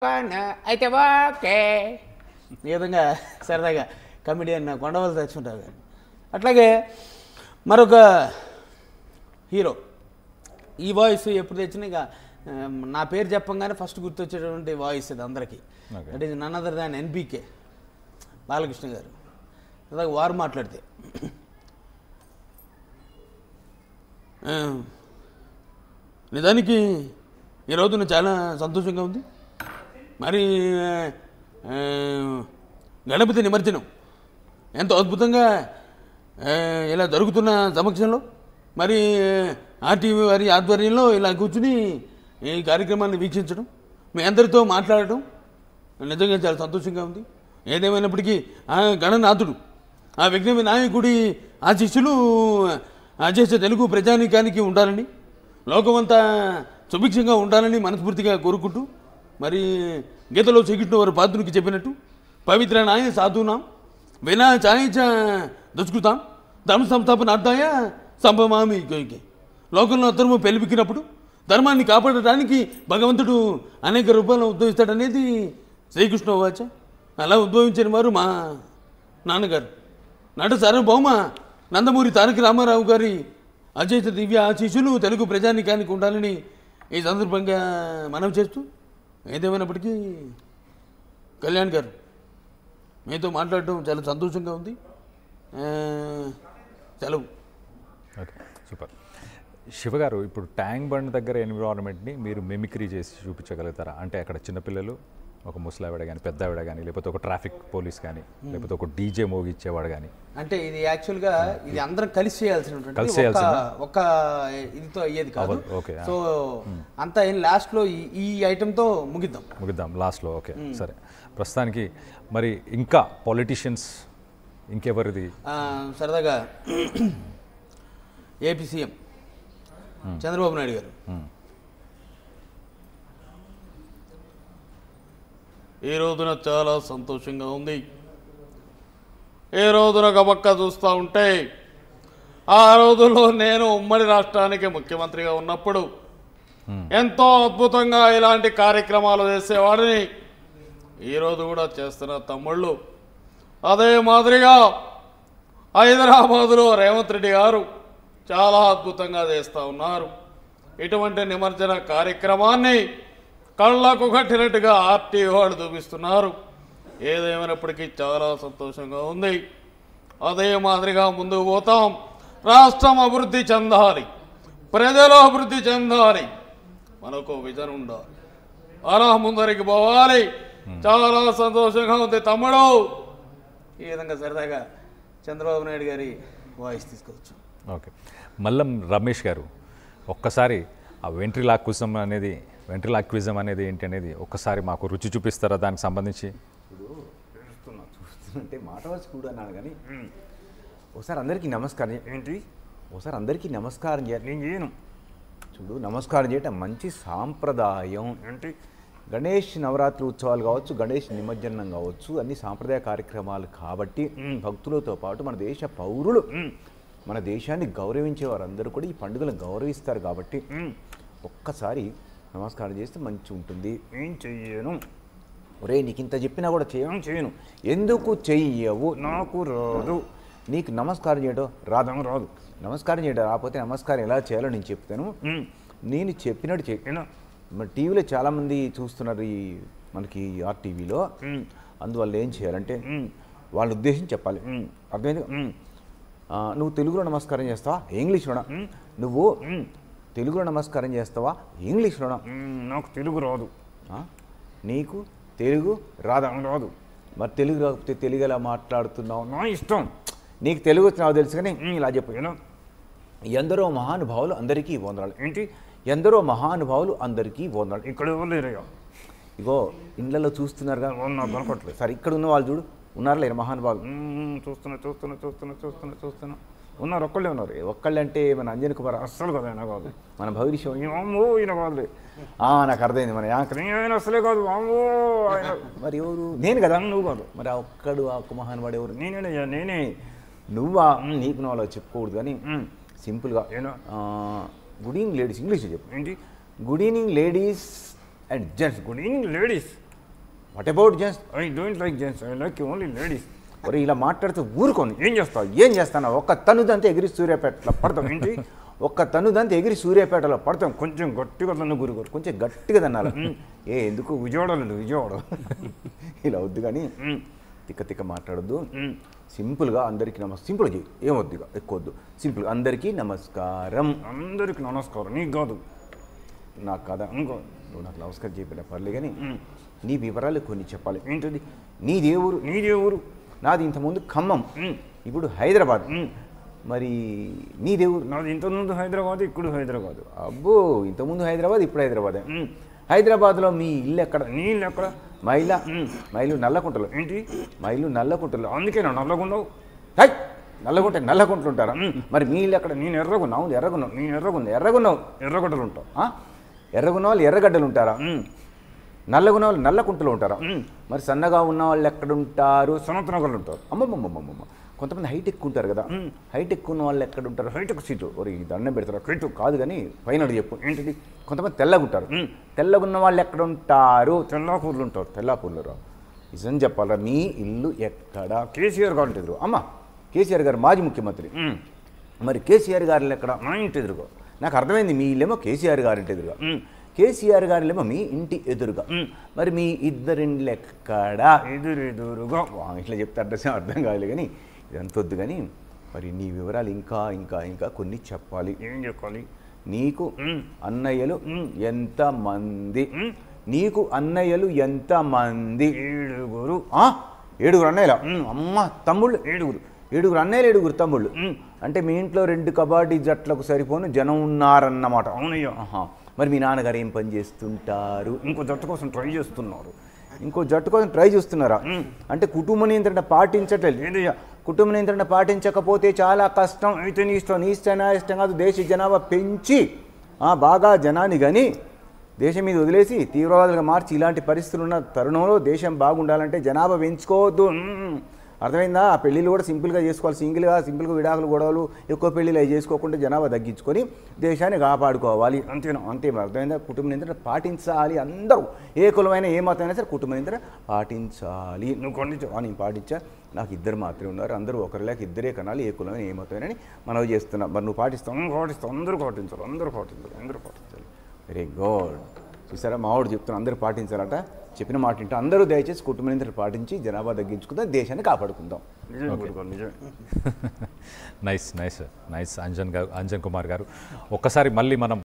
అయితే ఓకే ఈ విధంగా సరదాగా కమెడియన్ కొండవలసి తెచ్చుకుంటారు. అట్లాగే మరొక హీరో ఈ వాయిస్ ఎప్పుడు తెచ్చినా ఇక నా పేరు చెప్పంగానే ఫస్ట్ గుర్తొచ్చేటువంటి వాయిస్ ఇది అందరికీ. That is none other than NBK Balakrishna garu. అలాగే వారు మాట్లాడితే నిజానికి ఈ రోజున చాలా సంతోషంగా ఉంది. మరి గణపతి నిమజ్జనం ఎంతో అద్భుతంగా ఇలా జరుగుతున్న సమక్షంలో మరి ఆర్టీవీ వారి ఆధ్వర్యంలో ఇలా కూర్చుని ఈ కార్యక్రమాన్ని వీక్షించడం, మీ అందరితో మాట్లాడటం నిజంగా చాలా సంతోషంగా ఉంది. ఏదేమైనప్పటికీ ఆ గణనాథుడు, ఆ విఘ్న వినాయకుడి ఆశీస్సులు అజేస తెలుగు ప్రజానీకానికి ఉండాలని, లోకమంతా సుభిక్షంగా ఉండాలని మనస్ఫూర్తిగా కోరుకుంటూ, మరి గీతలో శ్రీకృష్ణ వారు పాత్రునికి చెప్పినట్టు పవిత్ర నాయ సాధునాం వినా ఛాయచ దుష్కృతాం ధర్మ సంస్థాపనార్థాయ సంభమామి గోయికే. లోకంలో ధర్మం పెలిపికినప్పుడు ధర్మాన్ని కాపాడటానికి భగవంతుడు అనేక రూపాయలు ఉద్భవిస్తాడనేది శ్రీకృష్ణ వాచ. అలా ఉద్భవించిన వారు మా నాన్నగారు నట సార్వభౌమ నందమూరి తారక రామారావు గారి అజేత దివ్య ఆశీస్సులు తెలుగు ప్రజానీకానికి ఉండాలని ఈ సందర్భంగా మనం చేస్తూ, ఏదేమైనప్పటికీ కళ్యాణ్ గారు మీతో మాట్లాడటం చాలా సంతోషంగా ఉంది. సెలవు. Okay, super. శివగారు, ఇప్పుడు ట్యాంక్ బండ్ దగ్గర ఎన్విరాన్మెంట్ని మీరు మిమిక్రీ చేసి చూపించగలుగుతారా? అంటే అక్కడ చిన్నపిల్లలు, ఒక ముసలావిడ కానీ, పెద్ద ఆవిడ కానీ, లేకపోతే ఒక ట్రాఫిక్ పోలీస్ కానీ, లేకపోతే ఒక డీజే మోగిచ్చేవాడు కానీ. అంటే ఇది యాక్చువల్గా ఇది అందరం కలిసి చేయాల్సినటువంటి ఒక ఇదితో అయ్యేది కాదు. ఓకే, సో అంతా లాస్ట్లో ఈ ఐటెంతో ముగిద్దాం లాస్ట్లో. ఓకే, సరే. ప్రస్తుతానికి మరి ఇంకా పొలిటీషియన్స్ ఇంకెవరిది సరదాగా ఏపీ సీఎం చంద్రబాబు నాయుడు గారు ఈ రోజున చాలా సంతోషంగా ఉంది. ఏ రోజున గబక్క చూస్తూ ఉంటే ఆ రోజుల్లో నేను ఉమ్మడి రాష్ట్రానికి ముఖ్యమంత్రిగా ఉన్నప్పుడు ఎంతో అద్భుతంగా ఇలాంటి కార్యక్రమాలు చేసేవాడిని. ఈరోజు కూడా చేస్తున్న తమ్ముళ్ళు అదే మాదిరిగా హైదరాబాదులో రేవంత్ రెడ్డి గారు చాలా అద్భుతంగా చేస్తూ ఉన్నారు. ఇటువంటి నిమజ్జన కార్యక్రమాన్ని కళ్ళకు కట్టినట్టుగా ఆర్టీఓ వాళ్ళు చూపిస్తున్నారు. ఏదేమైనప్పటికీ చాలా సంతోషంగా ఉంది. అదే మాదిరిగా ముందుకు పోతాం. రాష్ట్రం అభివృద్ధి చెందాలి, ప్రజలు అభివృద్ధి చెందాలి, మనకు విజన్ ఉండాలి, అలా ముందరికి పోవాలి. చాలా సంతోషంగా ఉంది తమ్ముడు. ఈ విధంగా సరదాగా చంద్రబాబు నాయుడు గారి వాయిస్ తీసుకోవచ్చు. ఓకే, మల్లం రమేష్ గారు, ఒక్కసారి ఆ వెంట్రిలాక్విజం అనేది ఏంటి అనేది ఒక్కసారి మాకు రుచి చూపిస్తారా? దానికి సంబంధించి చూస్తుంటే మాట వచ్చి కూడా అన్నాడు కానీ ఒకసారి అందరికీ నమస్కారం ఏంటి, ఒకసారి అందరికీ నమస్కారం చేయాలి. నేను చేయను చూడు, నమస్కారం చేయటం మంచి సాంప్రదాయం. ఏంటి, గణేష్ నవరాత్రి ఉత్సవాలు కావచ్చు, గణేష్ నిమజ్జనం కావచ్చు, అన్ని సాంప్రదాయ కార్యక్రమాలు కాబట్టి భక్తులతో పాటు మన దేశ పౌరులు, మన దేశాన్ని గౌరవించే వారందరూ కూడా ఈ పండుగలను గౌరవిస్తారు. కాబట్టి ఒక్కసారి నమస్కారం చేస్తే మంచి ఉంటుంది. ఏం చెయ్యను, ఒరే నీకు ఇంత చెప్పినా కూడా చేయను. ఎందుకు చెయ్యవు? నాకు రాదు. నీకు నమస్కారం చేయడం రాదు. నమస్కారం చేయడం రాకపోతే నమస్కారం ఎలా చేయాలో నేను చెప్తాను. నేను చెప్పినట్టు చెప్పాను. మరి టీవీలో చాలామంది చూస్తున్నారు, ఈ మనకి ఆర్టీవీలో. అందువల్ల ఏం చేయాలంటే వాళ్ళ ఉద్దేశం చెప్పాలి. అర్థమైంది? నువ్వు తెలుగులో నమస్కారం చేస్తావా, ఇంగ్లీష్లోనా? నువ్వు తెలుగులో నమస్కారం చేస్తావా, ఇంగ్లీష్లోనా? నాకు తెలుగు రాదు. నీకు తెలుగు రాదు. మరి తెలుగు రాకపోతే తెలుగు ఎలా మాట్లాడుతున్నావు? నా ఇష్టం. నీకు తెలుగు వచ్చినావు తెలుసు కానీ ఇలా చెప్పు. ఎందరో మహానుభావులు అందరికీ వందనాలు. ఏంటి, ఎందరో మహానుభావులు అందరికీ వందనాలు. ఇక్కడ లేరయ్యా, ఇగో ఇళ్ళలో చూస్తున్నారు కానీ నాకు కనపట్లేదు. సరే, ఇక్కడ ఉన్న వాళ్ళు చూడు, ఉన్నారా లేరు మహానుభావులు? చూస్తున్నా ఉన్నారు. ఒక్కళ్ళే ఉన్నారు. ఒక్కళ్ళే అంటే మన అంజన్ కుమార్ అస్సలు కదా, ఆయన కాదు. మన భవిష్యం ఈయన కాదు. నాకు అర్థమైంది. మన ఆయన అసలే కాదు. మరి ఎవరు? నేను కదా, నువ్వు కాదు. మరి ఆ ఒక్కడు ఆ ఒక్క మహానుభావుడు ఎవరు? నేనే. నువ్వా? నీకు నువ్వు అలా చెప్పుకోకూడదు కానీ సింపుల్గా గుడ్ ఈవినింగ్ లేడీస్ ఇంగ్లీష్లో చెప్పు. ఏంటి, good evening ladies and gents. Good evening ladies what about gents? I don't like gents, I like only ladies. మరి ఇలా మాట్లాడితే ఊరుకోను. ఏం చేస్తాను? ఒక్క తనుదంతా ఎగిరి సూర్యాపేటలో పడతాం ఏంటి? ఒక్క తనుదంతా ఎగిరి సూర్యాపేటలో పడతాం. కొంచెం గట్టిగా తన్ను గురుగారు, కొంచెం గట్టిగా తన్నాలి. ఎందుకు విజయవాడ ఇలా వద్దు కానీ తిక్క తిక్క మాట్లాడొద్దు. సింపుల్గా అందరికీ సింపుల్గా చేయి, ఏమొద్దుగా ఎక్కువ వద్దు. సింపుల్గా అందరికీ నమస్కారం. అందరికీ నమస్కారం. నీకు కాదు, నాకు కాదా? ఇంకో నువ్వు నాకు నమస్కారం చెప్పిన పర్లే కానీ నీ వివరాలు కొన్ని చెప్పాలి. ఏంటది? నీ దేవురు నాది ఇంతకుముందు ఖమ్మం, ఇప్పుడు హైదరాబాద్. మరి నీ దేవురు? నాది ఇంతకుముందు హైదరాబాద్, ఇప్పుడు హైదరాబాద్. అబ్బో, ఇంతకుముందు హైదరాబాద్, ఇప్పుడు హైదరాబాద్. హైదరాబాద్లో మీ ఇల్లు ఎక్కడ? నీ ఇల్లు ఎక్కడ? మైలు నల్లకుంటలో. ఏంటి మైలు నల్లకుంటలో? అందుకే నా నల్లగుండవు. నల్లగుంటలు ఉంటారా? మరి మీ ఇల్లు ఎక్కడ? నేను ఎర్రగున్నావు. నేను ఎర్రగున్నావు. ఎర్రగుంటలు ఉంటావు. ఎర్రగున్న వాళ్ళు ఎర్రగడ్డలు ఉంటారా? నల్లగున్న వాళ్ళు నల్లకుంటలు ఉంటారా? మరి సన్నగా ఉన్న వాళ్ళు ఎక్కడుంటారు? సనతనగర్లు ఉంటారు. అమ్మమ్మమ్మమ్మ, కొంతమంది హైట్ ఎక్కువ ఉంటారు కదా. హైట్ ఎక్కువ ఉన్న వాళ్ళు ఎక్కడ ఉంటారు? Hitech seat. ఒరి దండం పెడతారు. హైట్ కాదు కానీ పైన చెప్పు ఏంటిది? కొంతమంది తెల్లగా ఉంటారు. తెల్లగున్న వాళ్ళు ఎక్కడ ఉంటారు? తెల్లాపూర్లు ఉంటారు. తెల్లాపూర్లో నిజం చెప్పాలా? మీ ఇల్లు ఎక్కడ? కేసీఆర్ గారు ఎదురు. అమ్మ, కేసీఆర్ గారు మాజీ ముఖ్యమంత్రి. మరి కేసీఆర్ గారు ఎక్కడ? మా ఇంటి ఎదురుగా. నాకు అర్థమైంది, మీ ఇల్లేమో కేసీఆర్ గారింటి ఎదురుగా, కేసీఆర్ గారిలేమో మీ ఇంటి ఎదురుగా. మరి మీ ఇద్దరిండ్లు ఎక్కడా? ఎదురుగా. ఇట్లా చెప్తే అడ్రస్ అర్థం కావాలి కానీ ఇదంత వద్దు కానీ మరి నీ వివరాలు ఇంకా ఇంకా ఇంకా కొన్ని చెప్పాలి. ఏం చెప్పాలి? నీకు అన్నయ్యలు ఎంతమంది? నీకు అన్నయ్యలు ఎంతమంది? 7. 7 అన్నయ్యల? అమ్మ, తమ్ముళ్ళు 7. 7 అన్నయ్యలు, 7 తమ్ముళ్ళు. అంటే మీ ఇంట్లో 2 కబడ్డీ జట్లకు సరిపోను జనం ఉన్నారన్నమాట. అవునయ్యా. మరి మీ నాన్నగారు ఏం పని చేస్తుంటారు? ఇంకో జట్టు కోసం ట్రై చేస్తున్నారా? అంటే కుటుంబ నియంత్రణ పాటించట్లేదు. లేదయ్యా, కుటుంబ నియంత్రణ పాటించకపోతే చాలా కష్టం. అయితే నీ ఇష్టం కాదు. దేశ జనాభా పెంచి బాగా జనాన్ని కానీ దేశం మీద వదిలేసి తీవ్రవాదులుగా మార్చి ఇలాంటి పరిస్థితులు ఉన్న తరుణంలో దేశం బాగుండాలంటే జనాభా పెంచుకోవద్దు. అర్థమైందా? ఆ పెళ్ళిళ్ళు కూడా సింపుల్గా చేసుకోవాలి. సింపుల్గా విడాకులు గొడవలు ఎక్కువ పెళ్ళిళ్ళు అవి చేసుకోకుండా జనాభా తగ్గించుకొని దేశాన్ని కాపాడుకోవాలి. అంతేనా? అంతే. అర్థమైందా? కుటుంబ నియంత్రణ పాటించాలి. అందరూ ఏ కులమైన ఏ మతమైనా సరే కుటుంబ నియంత్రణ పాటించాలి. నువ్వు కొన్ని నేను పాటించా. నాకు 2 మాత్రమే ఉన్నారు. అందరూ ఒకరిలాగా 2 కనాలి. ఏ కులమైన ఏ మతమైనా మనం చేస్తున్నా. మరి నువ్వు పాటిస్తావు? అందరూ పాటించాలి. Very good. చూసారా, మావాడు చెప్తున్నా అందరూ పాటించాలట. చెప్పిన మాట వింటే అందరూ దయచేసి కుటుంబ నియంత్రణ పాటించి జనాభా తగ్గించుకుందాం, దేశాన్ని కాపాడుకుందాం. నైస్ అంజన్ కుమార్ గారు, ఒక్కసారి మళ్ళీ మనం